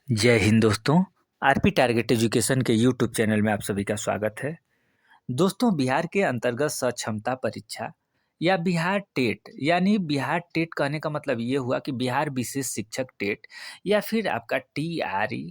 जय हिंद दोस्तों। RP target education के यूट्यूब चैनल में आप सभी का स्वागत है। दोस्तों, बिहार के अंतर्गत सक्षमता परीक्षा या बिहार टेट, यानी बिहार टेट कहने का मतलब ये हुआ कि बिहार विशेष शिक्षक टेट या फिर आपका टीआरई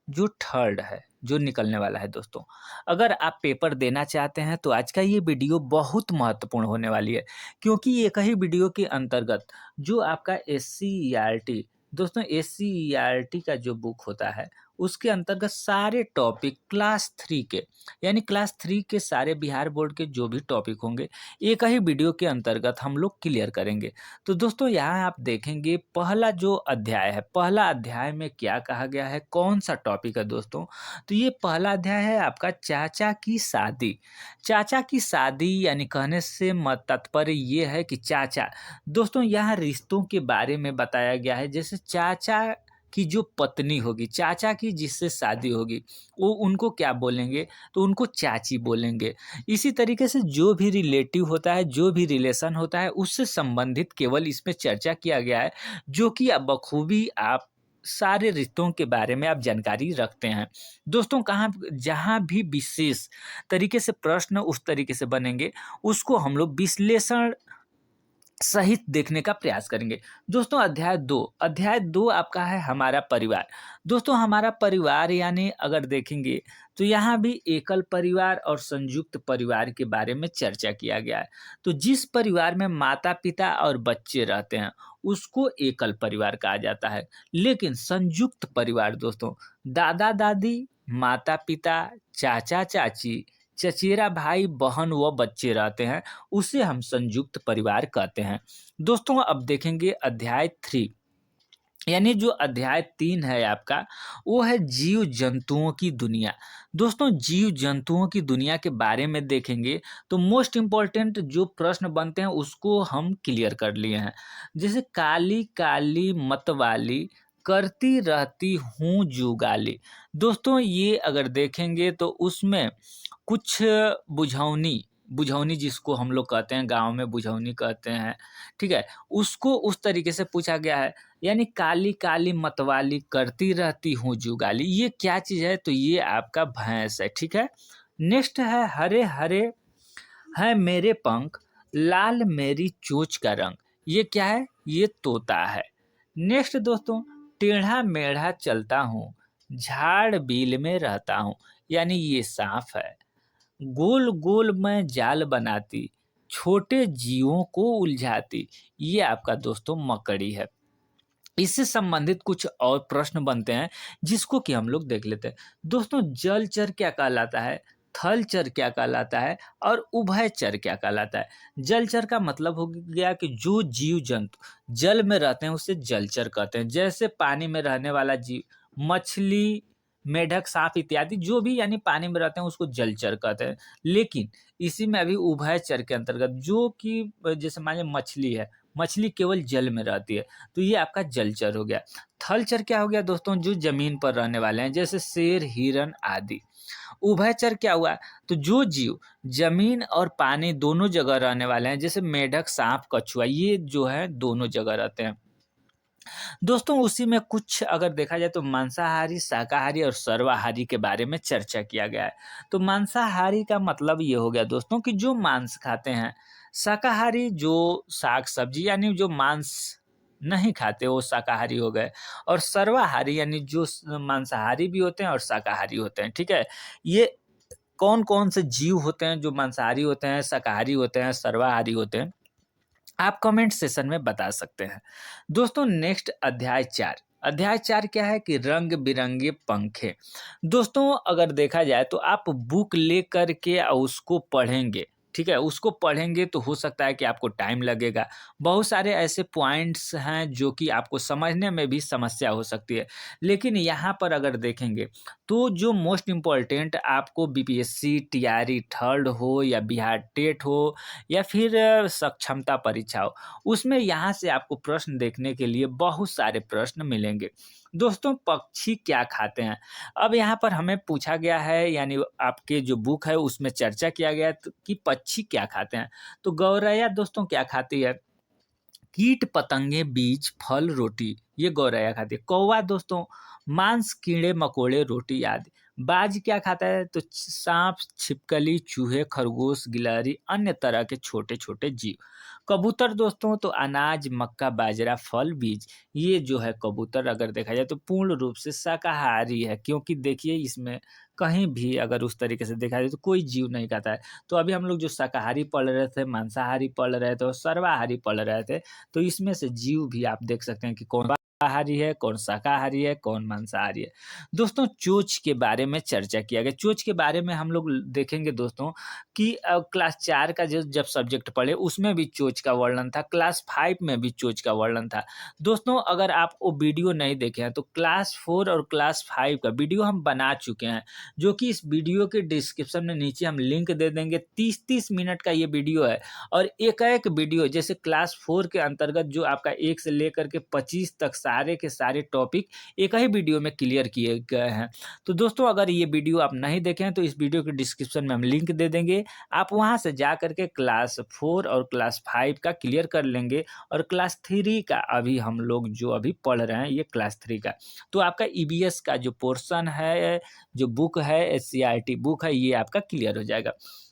जो थर्ड है, जो निकलने वाला है। दोस्तों, अगर आप पेपर देना चाहते हैं तो आज का ये वीडियो बहुत महत्वपूर्ण होने वाली है, क्योंकि एक ही वीडियो के अंतर्गत जो आपका एससीईआरटी, दोस्तों एससीईआरटी का जो बुक होता है उसके अंतर्गत सारे टॉपिक क्लास 3 के, यानी क्लास 3 के सारे बिहार बोर्ड के जो भी टॉपिक होंगे एक ही वीडियो के अंतर्गत हम लोग क्लियर करेंगे। तो दोस्तों, यहाँ आप देखेंगे पहला जो अध्याय है, पहला अध्याय में क्या कहा गया है, कौन सा टॉपिक है दोस्तों। तो ये पहला अध्याय है आपका चाचा की शादी। चाचा की शादी यानी कहने से मत तात्पर्य ये है कि चाचा, दोस्तों यहाँ रिश्तों के बारे में बताया गया है। जैसे चाचा की जो पत्नी होगी, चाचा की जिससे शादी होगी, वो उनको क्या बोलेंगे, तो उनको चाची बोलेंगे। इसी तरीके से जो भी रिलेटिव होता है, जो भी रिलेशन होता है, उससे संबंधित केवल इसमें चर्चा किया गया है, जो कि अब बखूबी आप सारे रिश्तों के बारे में आप जानकारी रखते हैं। दोस्तों, कहाँ जहाँ भी विशेष तरीके से प्रश्न उस तरीके से बनेंगे, उसको हम लोग विश्लेषण सहित देखने का प्रयास करेंगे। दोस्तों, अध्याय 2 आपका है हमारा परिवार। दोस्तों, हमारा परिवार यानी अगर देखेंगे तो यहाँ भी एकल परिवार और संयुक्त परिवार के बारे में चर्चा किया गया है। तो जिस परिवार में माता पिता और बच्चे रहते हैं उसको एकल परिवार कहा जाता है। लेकिन संयुक्त परिवार दोस्तों, दादा दादी, माता पिता, चाचा चाची, चचेरा भाई बहन व बच्चे रहते हैं, उसे हम संयुक्त परिवार कहते हैं। दोस्तों, अब देखेंगे अध्याय 3, यानी जो अध्याय 3 है आपका, वो है जीव जंतुओं की दुनिया। दोस्तों, जीव जंतुओं की दुनिया के बारे में देखेंगे तो मोस्ट इम्पॉर्टेंट जो प्रश्न बनते हैं उसको हम क्लियर कर लिए हैं। जैसे काली काली मतवाली, करती रहती हूँ जुगाली। दोस्तों, ये अगर देखेंगे तो उसमें कुछ बुझौनी, बुझौनी जिसको हम लोग कहते हैं, गाँव में बुझौनी कहते हैं, ठीक है? उसको उस तरीके से पूछा गया है। यानी काली काली मतवाली, करती रहती हूँ जुगाली, ये क्या चीज़ है, तो ये आपका भैंस है, ठीक है। नेक्स्ट है हरे हरे हैं मेरे पंख, लाल मेरी चोंच का रंग, ये क्या है, ये तोता है। नेक्स्ट दोस्तों, टेढ़ा मेढ़ा चलता हूँ, झाड़ बील में रहता हूँ, यानी ये सांप है। गोल गोल मैं जाल बनाती, छोटे जीवों को उलझाती, ये आपका दोस्तों मकड़ी है। इससे संबंधित कुछ और प्रश्न बनते हैं जिसको कि हम लोग देख लेते हैं। दोस्तों, जलचर क्या कहलाता है, थलचर क्या कहलाता है और उभयचर क्या कहलाता है। जलचर का मतलब हो गया कि जो जीव जंतु जल में रहते हैं उसे जलचर कहते हैं। जैसे पानी में रहने वाला जीव, मछली, मेढक, सांप इत्यादि जो भी यानी पानी में रहते हैं उसको जलचर कहते हैं। लेकिन इसी में अभी उभयचर के अंतर्गत जो कि जैसे मान लीजिए मछली है, मछली केवल जल में रहती है, तो ये आपका जलचर हो गया। थलचर क्या हो गया दोस्तों, जो जमीन पर रहने वाले हैं, जैसे शेर, हिरन आदि। उभयचर क्या हुआ, तो जो जीव जमीन और पानी दोनों जगह रहने वाले हैं, जैसे मेढक, सांप, कछुआ, ये जो है दोनों जगह रहते हैं। दोस्तों, उसी में कुछ अगर देखा जाए तो मांसाहारी, शाकाहारी और सर्वाहारी के बारे में चर्चा किया गया है। तो मांसाहारी का मतलब ये हो गया दोस्तों कि जो मांस खाते हैं। शाकाहारी जो साग सब्जी यानी जो मांस नहीं खाते वो शाकाहारी हो गए। और सर्वाहारी यानी जो मांसाहारी भी होते हैं और शाकाहारी होते हैं, ठीक है। ये कौन कौन से जीव होते हैं जो मांसाहारी होते हैं, शाकाहारी होते हैं, सर्वाहारी होते हैं, आप कमेंट सेशन में बता सकते हैं। दोस्तों, नेक्स्ट अध्याय 4 क्या है कि रंग बिरंगे पंखे। दोस्तों, अगर देखा जाए तो आप बुक ले कर के उसको पढ़ेंगे, ठीक है, उसको पढ़ेंगे तो हो सकता है कि आपको टाइम लगेगा। बहुत सारे ऐसे पॉइंट्स हैं जो कि आपको समझने में भी समस्या हो सकती है। लेकिन यहाँ पर अगर देखेंगे तो जो मोस्ट इम्पॉर्टेंट आपको बीपीएससी, टीआरई थर्ड हो या बिहार टेट हो या फिर सक्षमता परीक्षा हो, उसमें यहाँ से आपको प्रश्न देखने के लिए बहुत सारे प्रश्न मिलेंगे। दोस्तों, पक्षी क्या खाते हैं? अब यहाँ पर हमें पूछा गया है, यानी आपके जो बुक है उसमें चर्चा किया गया है कि पक्षी क्या खाते हैं। तो गौरैया दोस्तों क्या खाती है, कीट पतंगे बीज फल रोटी ये गौरैया खाती है। कौवा दोस्तों मांस कीड़े मकोड़े रोटी आदि। बाज क्या खाता है तो सांप छिपकली चूहे खरगोश गिलहरी अन्य तरह के छोटे छोटे जीव। कबूतर दोस्तों तो अनाज मक्का बाजरा फल बीज। ये जो है कबूतर अगर देखा जाए तो पूर्ण रूप से शाकाहारी है, क्योंकि देखिए इसमें कहीं भी अगर उस तरीके से देखा जाए तो कोई जीव नहीं खाता है। तो अभी हम लोग जो शाकाहारी पढ़ रहे थे, मांसाहारी पढ़ रहे थे और सर्वाहारी पढ़ रहे थे, तो इसमें से जीव भी आप देख सकते हैं कि कौन शाकाहारी है, कौन शाकाहारी है, कौन मांसाहारी है। दोस्तों चोंच के बारे में चर्चा किया गया। चोंच के बारे में हम लोग देखेंगे दोस्तों कि क्लास 4 का जो जब सब्जेक्ट पढ़े उसमें भी चोंच का वर्णन था, क्लास 5 में भी चोंच का वर्णन था। दोस्तों अगर आप वो वीडियो नहीं देखे हैं तो क्लास 4 और क्लास 5 का वीडियो हम बना चुके हैं, जो कि इस वीडियो के डिस्क्रिप्शन में नीचे हम लिंक दे देंगे। 30-30 मिनट का ये वीडियो है और एक-एक वीडियो जैसे क्लास 4 के अंतर्गत जो आपका 1 से लेकर के 25 तक सारे के सारे टॉपिक एक ही वीडियो में क्लियर किए गए हैं। तो दोस्तों अगर ये वीडियो आप नहीं देखे हैं तो इस वीडियो के डिस्क्रिप्शन में हम लिंक दे देंगे। आप वहाँ से जा कर के क्लास 4 और क्लास 5 का क्लियर कर लेंगे और क्लास 3 का अभी हम लोग जो अभी पढ़ रहे हैं ये क्लास 3 का। तो आपका ईवीएस का जो पोर्शन है, जो बुक है, एससीईआरटी बुक है, ये आपका क्लियर हो जाएगा।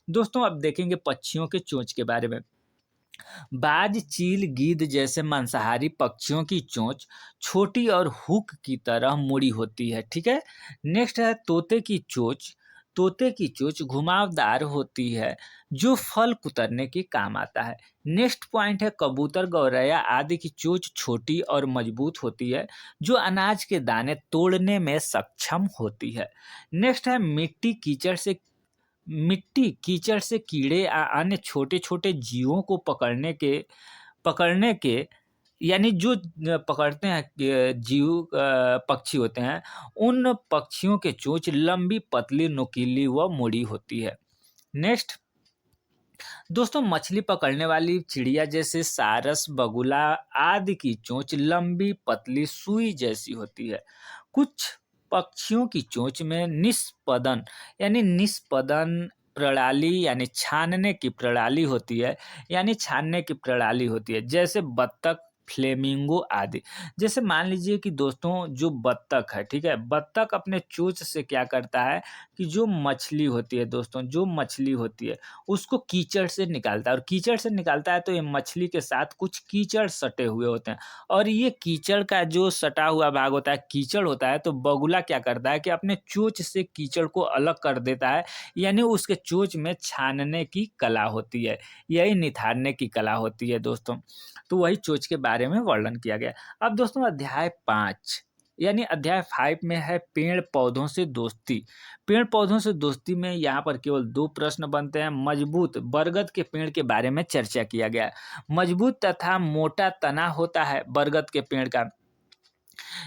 दोस्तों अब देखेंगे पक्षियों के चोंच के बारे में। बाज चील गिद्ध जैसे मांसाहारी पक्षियों की चोंच छोटी और हुक की तरह मुड़ी होती है, ठीक है। नेक्स्ट है तोते की चोंच। तोते की चोंच घुमावदार होती है जो फल कुतरने के काम आता है। नेक्स्ट पॉइंट है कबूतर गौरैया आदि की चोंच छोटी और मजबूत होती है जो अनाज के दाने तोड़ने में सक्षम होती है। नेक्स्ट है मिट्टी कीचड़ से कीड़े अन्य छोटे छोटे जीवों को पकड़ने के यानी जो पकड़ते हैं जीव पक्षी होते हैं, उन पक्षियों के चोंच लंबी पतली नुकीली व मुड़ी होती है। नेक्स्ट दोस्तों मछली पकड़ने वाली चिड़िया जैसे सारस बगुला आदि की चोंच लंबी पतली सुई जैसी होती है। कुछ पक्षियों की चोंच में निष्पदन प्रणाली यानी छानने की प्रणाली होती है, जैसे बत्तख फ्लेमिंगो आदि। जैसे मान लीजिए कि दोस्तों जो बत्तख है, ठीक है, बत्तख अपने चोंच से क्या करता है कि जो मछली होती है दोस्तों, जो मछली होती है उसको कीचड़ से निकालता है, और कीचड़ से निकालता है तो ये मछली के साथ कुछ कीचड़ सटे हुए होते हैं, और ये कीचड़ का जो सटा हुआ भाग होता है कीचड़ होता है, तो बगुला क्या करता है कि अपने चोंच से कीचड़ को अलग कर देता है, यानी उसके चोंच में छानने की कला होती है, यही निथारने की कला होती है दोस्तों। तो वही चोंच के बारे में वर्णन किया गया। अब दोस्तों अध्याय 5 यानी अध्याय 5 में है पेड़ पौधों से दोस्ती। पेड़ पौधों से दोस्ती में यहाँ पर केवल 2 प्रश्न बनते हैं। मजबूत बरगद के पेड़ के बारे में चर्चा किया गया है। मजबूत तथा मोटा तना होता है बरगद के पेड़ का।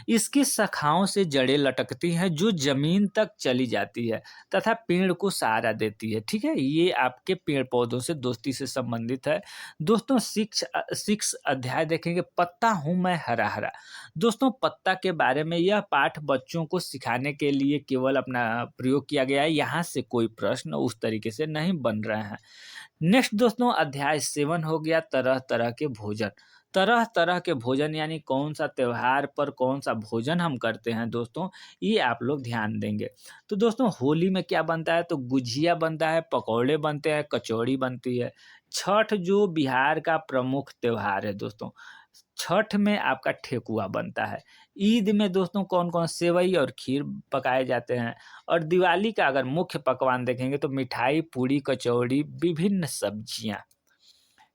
इसकी शाखाओं से जड़ें लटकती हैं जो जमीन तक चली जाती है तथा पेड़ को सहारा देती है, ठीक है। ये आपके पेड़ पौधों से दोस्ती से संबंधित है। दोस्तों 6 अध्याय देखेंगे, पत्ता हूँ मैं हरा हरा। दोस्तों पत्ता के बारे में यह पाठ बच्चों को सिखाने के लिए केवल अपना प्रयोग किया गया है, यहाँ से कोई प्रश्न उस तरीके से नहीं बन रहे हैं। नेक्स्ट दोस्तों अध्याय 7 हो गया तरह तरह के भोजन। तरह तरह के भोजन यानी कौन सा त्योहार पर कौन सा भोजन हम करते हैं दोस्तों, ये आप लोग ध्यान देंगे। तो दोस्तों होली में क्या बनता है तो गुझिया बनता है, पकौड़े बनते हैं, कचौड़ी बनती है। छठ जो बिहार का प्रमुख त्योहार है दोस्तों, छठ में आपका ठेकुआ बनता है। ईद में दोस्तों कौन कौन सेवई और खीर पकाए जाते हैं, और दिवाली का अगर मुख्य पकवान देखेंगे तो मिठाई पूड़ी कचौड़ी विभिन्न सब्जियां।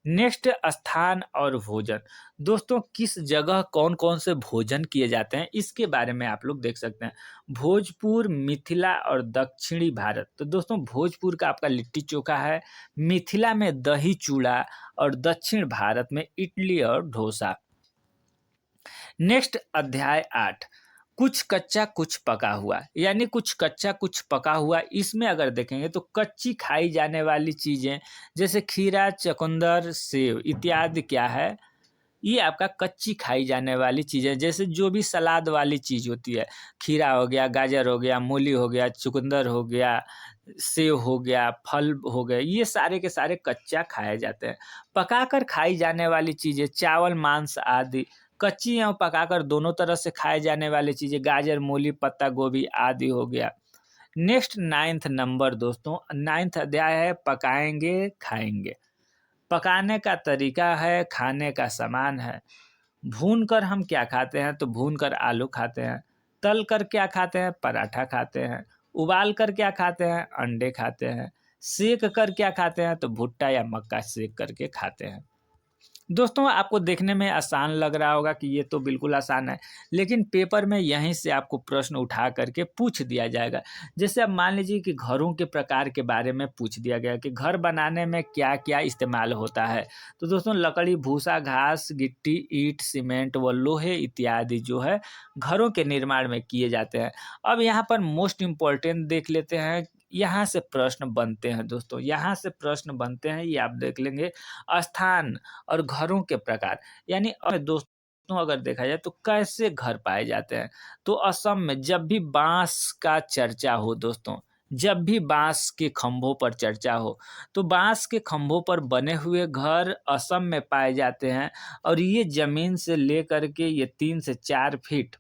नेक्स्ट स्थान और भोजन। दोस्तों किस जगह कौन कौन से भोजन किए जाते हैं इसके बारे में आप लोग देख सकते हैं। भोजपुर मिथिला और दक्षिणी भारत। तो दोस्तों भोजपुर का आपका लिट्टी चोखा है, मिथिला में दही चूड़ा और दक्षिण भारत में इडली और डोसा। नेक्स्ट अध्याय 8 कुछ कच्चा कुछ पका हुआ, यानी कुछ कच्चा कुछ पका हुआ। इसमें अगर देखेंगे तो कच्ची खाई जाने वाली चीजें जैसे खीरा चुकंदर सेव इत्यादि क्या है ये आपका कच्ची खाई जाने वाली चीज़ें, जैसे जो भी सलाद वाली चीज़ होती है, खीरा हो गया, गाजर हो गया, मूली हो गया, चुकंदर हो गया, सेव हो गया, फल हो गए, ये सारे के सारे कच्चा खाए जाते हैं। पकाकर खाई जाने वाली चीज़ें, चावल, मांस आदि, कच्ची एवं पकाकर दोनों तरह से खाए जाने वाली चीज़ें, गाजर, मूली, पत्ता गोभी आदि हो गया। नेक्स्ट 9th नंबर दोस्तों, 9th अध्याय है पकाएँगे, खाएँगे। पकाने का तरीका है, खाने का सामान है। भून कर हम क्या खाते हैं? तो भून कर आलू खाते हैं। तल कर क्या खाते हैं? पराठा खाते हैं। उबाल कर क्या खाते हैं? अंडे खाते हैं। सेक कर क्या खाते हैं? तो भुट्टा या मक्का सेक करके खाते हैं। दोस्तों, आपको देखने में आसान लग रहा होगा कि ये तो बिल्कुल आसान है, लेकिन पेपर में यहीं से आपको प्रश्न उठा करके पूछ दिया जाएगा। जैसे अब मान लीजिए कि घरों के प्रकार के बारे में पूछ दिया गया कि घर बनाने में क्या-क्या इस्तेमाल होता है। तो दोस्तों, लकड़ी, भूसा, घास, गिट्टी, ईंट, सीमेंट व लोहे इत्यादि जो है घरों के निर्माण में किए जाते हैं। अब यहाँ पर मोस्ट इम्पोर्टेंट देख लेते हैं, यहाँ से प्रश्न बनते हैं दोस्तों, यहाँ से प्रश्न बनते हैं, ये आप देख लेंगे। स्थान और घरों के प्रकार, यानी दोस्तों अगर देखा जाए तो कैसे घर पाए जाते हैं, तो असम में जब भी बांस का चर्चा हो दोस्तों, जब भी बांस के खंभों पर चर्चा हो, तो बांस के खंभों पर बने हुए घर असम में पाए जाते हैं। और ये जमीन से लेकर के ये 3 से 4 फीट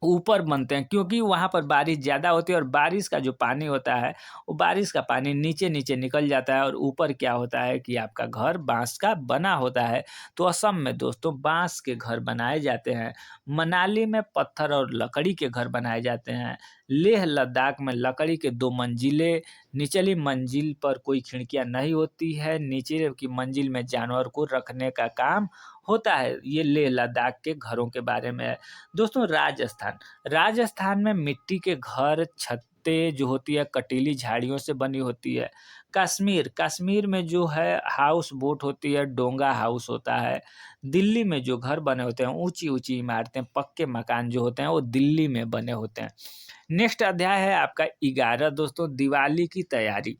ऊपर बनते हैं, क्योंकि वहाँ पर बारिश ज़्यादा होती है और बारिश का जो पानी होता है, वो बारिश का पानी नीचे-नीचे निकल जाता है और ऊपर क्या होता है कि आपका घर बाँस का बना होता है। तो असम में दोस्तों बाँस के घर बनाए जाते हैं। मनाली में पत्थर और लकड़ी के घर बनाए जाते हैं। लेह लद्दाख में लकड़ी के 2 मंजिले, निचली मंजिल पर कोई खिड़कियाँ नहीं होती है, नीचे की मंजिल में जानवर को रखने का काम होता है। ये लेह लद्दाख के घरों के बारे में है। दोस्तों, राजस्थान, राजस्थान में मिट्टी के घर, छतें जो होती है कटीली झाड़ियों से बनी होती है। कश्मीर, कश्मीर में जो है हाउस बोट होती है, डोंगा हाउस होता है। दिल्ली में जो घर बने होते हैं, ऊँची-ऊँची इमारतें, पक्के मकान जो होते हैं वो दिल्ली में बने होते हैं। नेक्स्ट अध्याय है आपका 11 दोस्तों, दिवाली की तैयारी।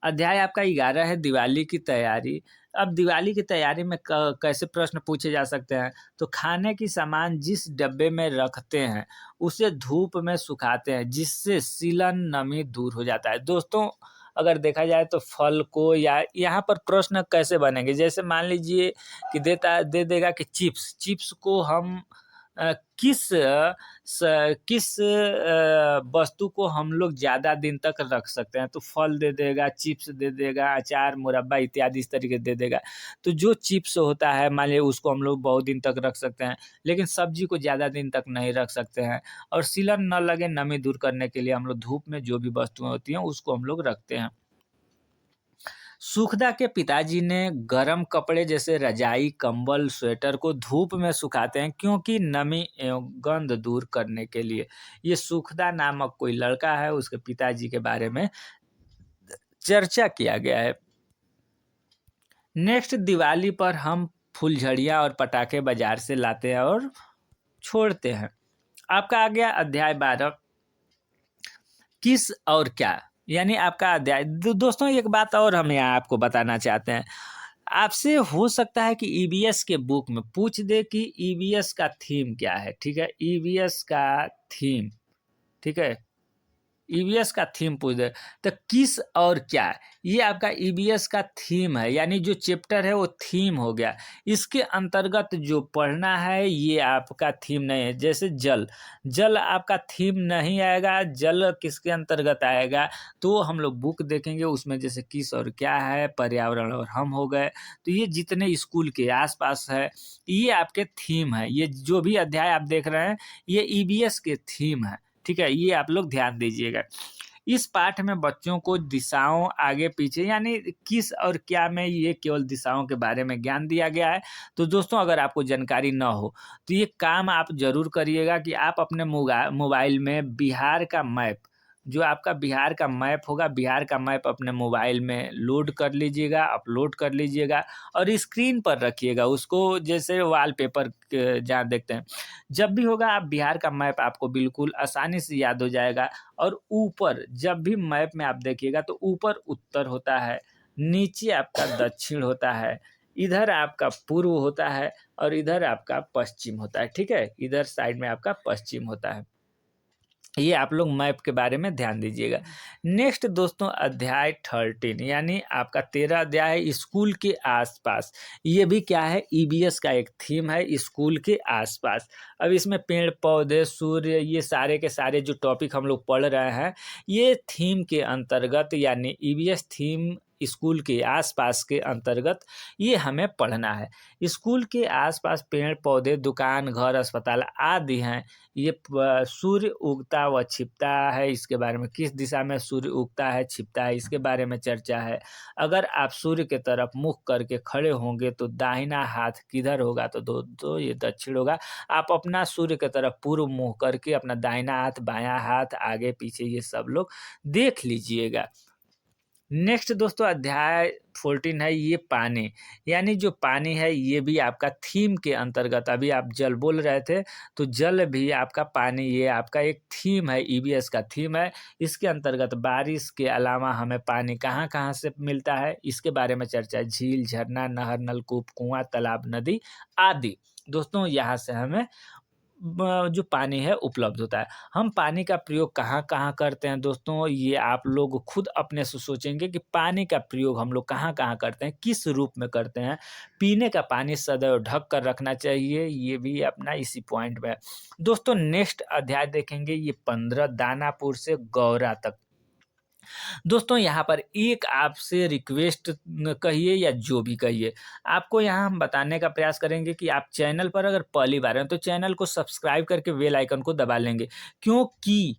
अध्याय आपका 11 है दिवाली की तैयारी। अब दिवाली की तैयारी में क कैसे प्रश्न पूछे जा सकते हैं? तो खाने की सामान जिस डब्बे में रखते हैं, उसे धूप में सुखाते हैं, जिससे सीलन, नमी दूर हो जाता है। दोस्तों, अगर देखा जाए तो फल को या यहाँ पर प्रश्न कैसे बनेंगे? जैसे मान लीजिए कि दे देगा कि चिप्स, चिप्स को हम अ, किस अ, स किस वस्तु को हम लोग ज़्यादा दिन तक रख सकते हैं? तो फल दे देगा, चिप्स दे देगा, अचार, मुरब्बा इत्यादि इस तरीके से दे देगा। तो जो चिप्स होता है मान लीजिए उसको हम लोग बहुत दिन तक रख सकते हैं, लेकिन सब्ज़ी को ज़्यादा दिन तक नहीं रख सकते हैं। और सीलन ना लगे, नमी दूर करने के लिए हम लोग धूप में जो भी वस्तुएँ होती हैं उसको हम लोग रखते हैं। सुखदा के पिताजी ने गर्म कपड़े जैसे रजाई, कंबल, स्वेटर को धूप में सुखाते हैं, क्योंकि नमी एवं गंध दूर करने के लिए। ये सुखदा नामक कोई लड़का है, उसके पिताजी के बारे में चर्चा किया गया है। नेक्स्ट, दिवाली पर हम फुलझड़ियाँ और पटाखे बाजार से लाते हैं और छोड़ते हैं। आपका आ गया अध्याय 12, किस और क्या? यानी आपका अध्याय दोस्तों, एक बात और हम यहाँ आपको बताना चाहते हैं। आपसे हो सकता है कि ईवीएस के बुक में पूछ दे कि ईवीएस का थीम क्या है, ठीक है? ईवीएस का थीम, ठीक है? ईवीएस का थीम पूछ दे, तो किस और क्या, ये आपका ईवीएस का थीम है, यानी जो चैप्टर है वो थीम हो गया। इसके अंतर्गत जो पढ़ना है ये आपका थीम नहीं है। जैसे जल, जल आपका थीम नहीं आएगा। जल किसके अंतर्गत आएगा? तो हम लोग बुक देखेंगे, उसमें जैसे किस और क्या है, पर्यावरण और हम हो गए। तो ये जितने स्कूल के आसपास है, ये आपके थीम है। ये जो भी अध्याय आप देख रहे हैं, ये ईवीएस के थीम है। ठीक है, ये आप लोग ध्यान दीजिएगा। इस पाठ में बच्चों को दिशाओं, आगे पीछे, यानी किस और क्या में ये केवल दिशाओं के बारे में ज्ञान दिया गया है। तो दोस्तों, अगर आपको जानकारी ना हो तो ये काम आप ज़रूर करिएगा कि आप अपने मोबाइल में बिहार का मैप, जो आपका बिहार का मैप होगा, बिहार का मैप अपने मोबाइल में लोड कर लीजिएगा, अपलोड कर लीजिएगा और स्क्रीन पर रखिएगा उसको, जैसे वॉलपेपर जहाँ देखते हैं। जब भी होगा आप बिहार का मैप आपको बिल्कुल आसानी से याद हो जाएगा। और ऊपर जब भी मैप में आप देखिएगा तो ऊपर उत्तर होता है, नीचे आपका दक्षिण होता है, इधर आपका पूर्व होता है और इधर आपका पश्चिम होता है, ठीक है? इधर साइड में आपका पश्चिम होता है। ये आप लोग मैप के बारे में ध्यान दीजिएगा। नेक्स्ट दोस्तों अध्याय 13 यानी आपका 13 अध्याय है स्कूल के आसपास। ये भी क्या है, ईबीएस का एक थीम है, स्कूल के आसपास। अब इसमें पेड़ पौधे सूर्य ये सारे के सारे जो टॉपिक हम लोग पढ़ रहे हैं ये थीम के अंतर्गत यानी ईबीएस थीम स्कूल के आसपास के अंतर्गत ये हमें पढ़ना है। स्कूल के आसपास पेड़ पौधे दुकान घर अस्पताल आदि हैं। ये सूर्य उगता व छिपता है इसके बारे में, किस दिशा में सूर्य उगता है छिपता है इसके बारे में चर्चा है। अगर आप सूर्य के तरफ मुख करके खड़े होंगे तो दाहिना हाथ किधर होगा, तो दोस्तों ये दक्षिण होगा। आप अपना सूर्य के तरफ पूर्व मुँह करके अपना दाहिना हाथ बायां हाथ आगे पीछे ये सब लोग देख लीजिएगा। नेक्स्ट दोस्तों अध्याय 14 है ये पानी, यानी जो पानी है ये भी आपका थीम के अंतर्गत, अभी आप जल बोल रहे थे तो जल भी आपका पानी ये आपका एक थीम है, ईबीएस का थीम है। इसके अंतर्गत बारिश के अलावा हमें पानी कहाँ कहाँ से मिलता है इसके बारे में चर्चा है। झील झरना नहर नलकूप कुआं तालाब नदी आदि दोस्तों यहाँ से हमें जो पानी है उपलब्ध होता है। हम पानी का प्रयोग कहाँ-कहाँ करते हैं दोस्तों, ये आप लोग खुद अपने से सोचेंगे कि पानी का प्रयोग हम लोग कहाँ-कहाँ करते हैं, किस रूप में करते हैं। पीने का पानी सदैव ढक कर रखना चाहिए, ये भी अपना इसी पॉइंट में है। दोस्तों नेक्स्ट अध्याय देखेंगे ये 15 दानापुर से गौरा तक। दोस्तों यहाँ पर एक आपसे रिक्वेस्ट कहिए या जो भी कहिए, आपको यहाँ हम बताने का प्रयास करेंगे कि आप चैनल पर अगर पहली बार हैं तो चैनल को सब्सक्राइब करके बेल आइकन को दबा लेंगे, क्योंकि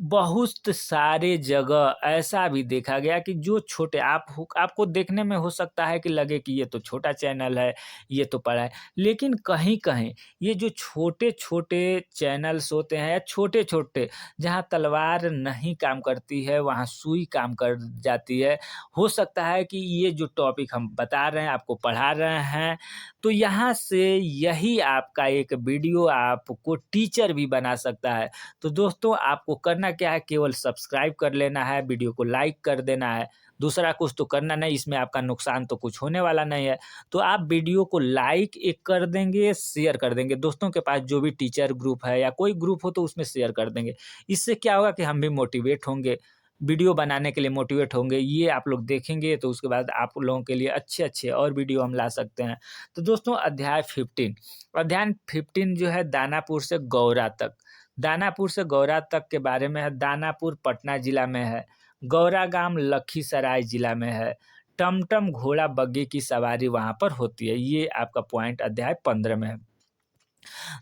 बहुत सारे जगह ऐसा भी देखा गया कि जो छोटे आपको देखने में हो सकता है कि लगे कि ये तो छोटा चैनल है, ये तो बड़ा है। लेकिन कहीं-कहीं ये जो छोटे-छोटे चैनल्स होते हैं या छोटे-छोटे जहाँ तलवार नहीं काम करती है, वहाँ सुई काम कर जाती है। हो सकता है कि ये जो टॉपिक हम बता रहे हैं, आपको पढ़ा रहे हैं, तो यहाँ से यही आपका एक वीडियो आपको टीचर भी बना सकता है। तो दोस्तों आपको करना क्या है, केवल सब्सक्राइब कर लेना है, वीडियो को लाइक कर देना है, दूसरा कुछ तो करना नहीं, इसमें आपका नुकसान तो कुछ होने वाला नहीं है। तो आप वीडियो को लाइक एक कर देंगे, शेयर कर देंगे, दोस्तों के पास जो भी टीचर ग्रुप है या कोई ग्रुप हो तो उसमें शेयर कर देंगे। इससे क्या होगा कि हम भी मोटिवेट होंगे, वीडियो बनाने के लिए मोटिवेट होंगे। ये आप लोग देखेंगे तो उसके बाद आप लोगों के लिए अच्छे-अच्छे और वीडियो हम ला सकते हैं। तो दोस्तों अध्याय 15 जो है दानापुर से गौरा तक। दानापुर से गौरा तक के बारे में है। दानापुर पटना जिला में है। गौरागाम लखीसराय जिला में है। टमटम घोड़ा बग्गी की सवारी वहाँ पर होती है। ये आपका पॉइंट अध्याय 15 में है।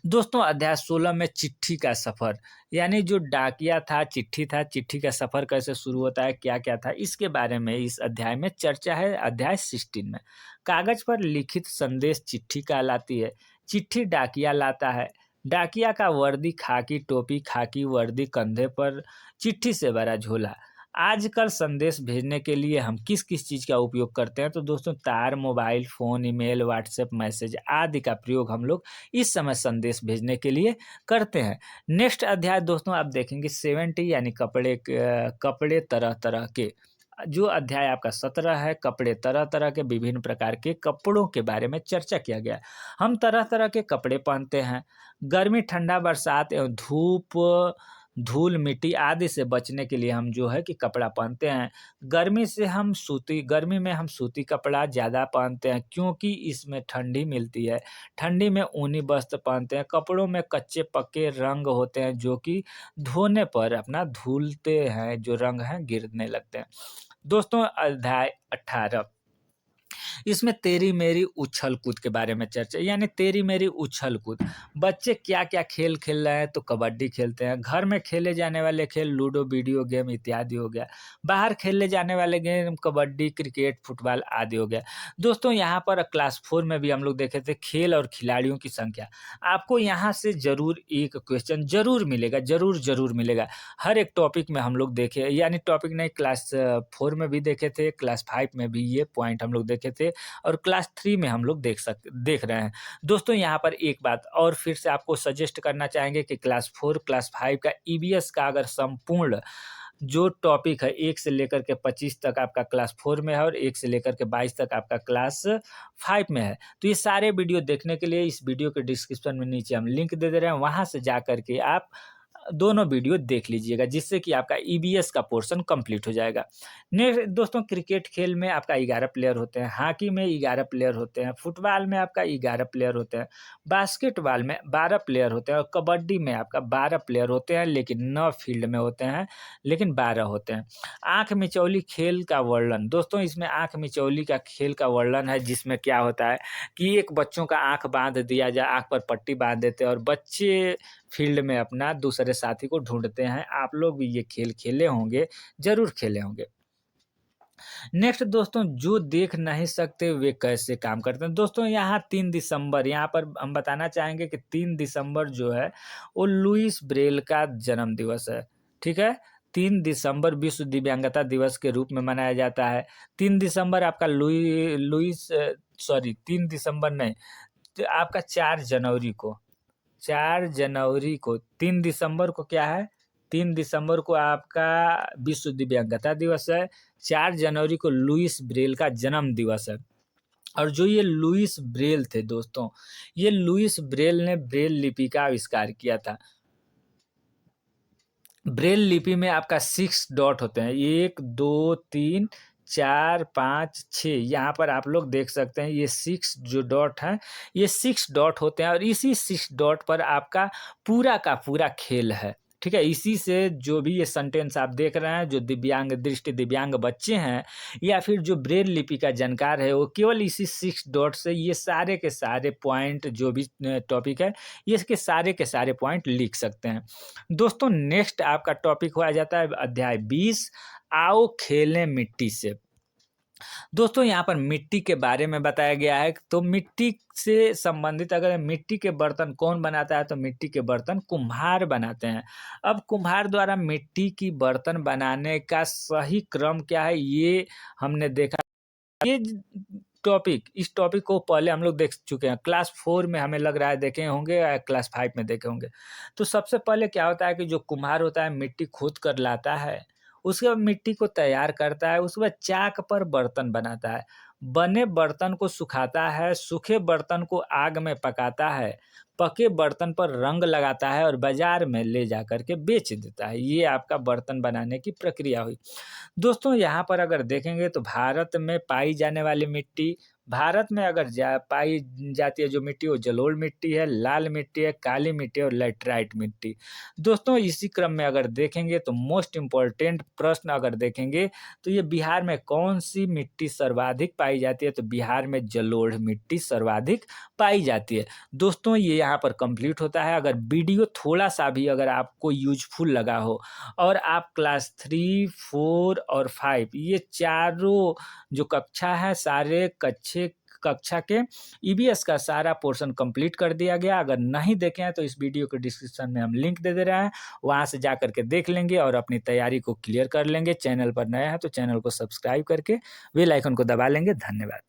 दोस्तों अध्याय 16 में चिट्ठी का सफ़र, यानी जो डाकिया था, चिट्ठी था, चिट्ठी का सफ़र कैसे शुरू होता है, क्या-क्या था, इसके बारे में इस अध्याय में चर्चा है। अध्याय 16 में कागज़ पर लिखित संदेश चिट्ठी कहलाती है। चिट्ठी डाकिया लाता है। डाकिया का वर्दी खाकी टोपी, खाकी वर्दी, कंधे पर चिट्ठी से भरा झोला। आजकल संदेश भेजने के लिए हम किस-किस चीज़ का उपयोग करते हैं, तो दोस्तों तार, mobile phone, email, WhatsApp message आदि का प्रयोग हम लोग इस समय संदेश भेजने के लिए करते हैं। नेक्स्ट अध्याय दोस्तों आप देखेंगे 70 यानी कपड़े तरह-तरह के। जो अध्याय आपका 17 है कपड़े तरह-तरह के, विभिन्न प्रकार के कपड़ों के बारे में चर्चा किया गया है। हम तरह-तरह के कपड़े पहनते हैं। गर्मी, ठंडा, बरसात एवं धूप, धूल, मिट्टी आदि से बचने के लिए हम जो है कि कपड़ा पहनते हैं। गर्मी में हम सूती कपड़ा ज़्यादा पहनते हैं क्योंकि इसमें ठंडी मिलती है। ठंडी में ऊनी वस्त्र पहनते हैं। कपड़ों में कच्चे पक्के रंग होते हैं जो कि धोने पर अपना धुलते हैं, जो रंग हैं गिरने लगते हैं। दोस्तों अध्याय 18 इसमें तेरी मेरी उछल कूद के बारे में चर्चा, यानी तेरी मेरी उछल कूद। बच्चे क्या-क्या खेल खेल रहे हैं, तो कबड्डी खेलते हैं। घर में खेले जाने वाले खेल लूडो, वीडियो गेम इत्यादि हो गया। बाहर खेले जाने वाले गेम कबड्डी, क्रिकेट, फुटबॉल आदि हो गया। दोस्तों यहाँ पर क्लास 4 में भी हम लोग देखे थे खेल और खिलाड़ियों की संख्या। आपको यहाँ से ज़रूर एक क्वेश्चन ज़रूर मिलेगा, ज़रूर मिलेगा। हर एक टॉपिक में हम लोग देखे, यानी टॉपिक नहीं, क्लास 4 में भी देखे थे, क्लास 5 में भी ये पॉइंट हम लोग देखे थे और क्लास 3 में हम लोग देख रहे हैं। दोस्तों यहाँ पर एक बात और फिर से आपको सजेस्ट करना चाहेंगे कि क्लास 4, क्लास 5 का ईवीएस का अगर संपूर्ण जो टॉपिक है 1 से लेकर के 25 तक आपका क्लास 4 में है और 1 से लेकर के 22 तक आपका क्लास 5 में है। तो ये सारे वीडियो देखने के लिए इस वीडियो के डिस्क्रिप्शन में नीचे हम लिंक दे रहे हैं, वहाँ से जा कर के आप दोनों वीडियो देख लीजिएगा, जिससे कि आपका ईवीएस का पोर्शन कंप्लीट हो जाएगा। नेक्स्ट दोस्तों, क्रिकेट खेल में आपका 11 प्लेयर होते हैं, हॉकी में 11 प्लेयर होते हैं, फुटबॉल में आपका 11 प्लेयर होते हैं, बास्केटबॉल में 12 प्लेयर होते हैं और कबड्डी में आपका 12 प्लेयर होते हैं, लेकिन 9 फील्ड में होते हैं, लेकिन 12 होते हैं। आँख मिचौली खेल का वर्णन, दोस्तों इसमें आँख मिचौली का खेल का वर्णन है, जिसमें क्या होता है कि एक बच्चों का आँख बाँध दिया जाए, आँख पर पट्टी बाँध देते हैं और बच्चे फील्ड में अपना दूसरे साथी को ढूँढते हैं। आप लोग भी ये खेल खेले होंगे, ज़रूर खेले होंगे। नेक्स्ट दोस्तों, जो देख नहीं सकते वे कैसे काम करते हैं। दोस्तों यहाँ 3 दिसंबर, यहाँ पर हम बताना चाहेंगे कि 3 दिसंबर जो है वो लुईस ब्रेल का जन्म दिवस है, ठीक है? 3 दिसंबर विश्व दिव्यांगता दिवस के रूप में मनाया जाता है। 3 दिसंबर आपका 3 दिसंबर नहीं, तो आपका 4 जनवरी को 3 दिसंबर को क्या है? 3 दिसंबर को आपका विश्व दिव्यांगता दिवस है, 4 जनवरी को लुईस ब्रेल का जन्म दिवस है। और जो ये लुईस ब्रेल थे दोस्तों, ये लुईस ब्रेल ने ब्रेल लिपि का आविष्कार किया था। ब्रेल लिपि में आपका 6 डॉट होते हैं, 1 2 3 4 5 6, यहाँ पर आप लोग देख सकते हैं ये 6 जो डॉट हैं, ये 6 डॉट होते हैं और इसी 6 डॉट पर आपका पूरा का पूरा खेल है, ठीक है? इसी से जो भी ये सेंटेंस आप देख रहे हैं, जो दिव्यांग दृष्टि दिव्यांग बच्चे हैं या फिर जो ब्रेल लिपि का जानकार है, वो केवल इसी 6 डॉट से ये सारे के सारे पॉइंट, जो भी टॉपिक है, ये इसके सारे के सारे पॉइंट लिख सकते हैं। दोस्तों नेक्स्ट आपका टॉपिक हो जाता है अध्याय 20, आओ खेलें मिट्टी से। दोस्तों यहाँ पर मिट्टी के बारे में बताया गया है, तो मिट्टी से संबंधित अगर मिट्टी के बर्तन कौन बनाता है, तो मिट्टी के बर्तन कुम्हार बनाते हैं। अब कुम्हार द्वारा मिट्टी की बर्तन बनाने का सही क्रम क्या है, ये हमने देखा। ये इस टॉपिक को पहले हम लोग देख चुके हैं, क्लास 4 में हमें लग रहा है देखे होंगे या क्लास 5 में देखे होंगे। तो सबसे पहले क्या होता है कि जो कुम्हार होता है मिट्टी खोद कर लाता है, उसके बाद मिट्टी को तैयार करता है, उसके बाद चाक पर बर्तन बनाता है, बने बर्तन को सुखाता है, सूखे बर्तन को आग में पकाता है, पके बर्तन पर रंग लगाता है और बाजार में ले जाकर के बेच देता है। ये आपका बर्तन बनाने की प्रक्रिया हुई। दोस्तों यहाँ पर अगर देखेंगे तो भारत में पाई जाने वाली मिट्टी, भारत में अगर पाई जाती है जो मिट्टी, वो जलोढ़ मिट्टी है, लाल मिट्टी है, काली मिट्टी है और लैटराइट मिट्टी। दोस्तों इसी क्रम में अगर देखेंगे तो मोस्ट इम्पोर्टेंट प्रश्न अगर देखेंगे तो ये बिहार में कौन सी मिट्टी सर्वाधिक पाई जाती है, तो बिहार में जलोढ़ मिट्टी सर्वाधिक पाई जाती है। दोस्तों ये यहाँ पर कंप्लीट होता है। अगर वीडियो थोड़ा सा भी अगर आपको यूजफुल लगा हो और आप क्लास 3, 4 और 5 ये चारों जो कक्षा है, सारे कक्षा के ईवीएस का सारा पोर्शन कंप्लीट कर दिया गया। अगर नहीं देखे हैं तो इस वीडियो के डिस्क्रिप्शन में हम लिंक दे रहे हैं, वहां से जा करके देख लेंगे और अपनी तैयारी को क्लियर कर लेंगे। चैनल पर नया है तो चैनल को सब्सक्राइब करके बेल आइकन को दबा लेंगे। धन्यवाद।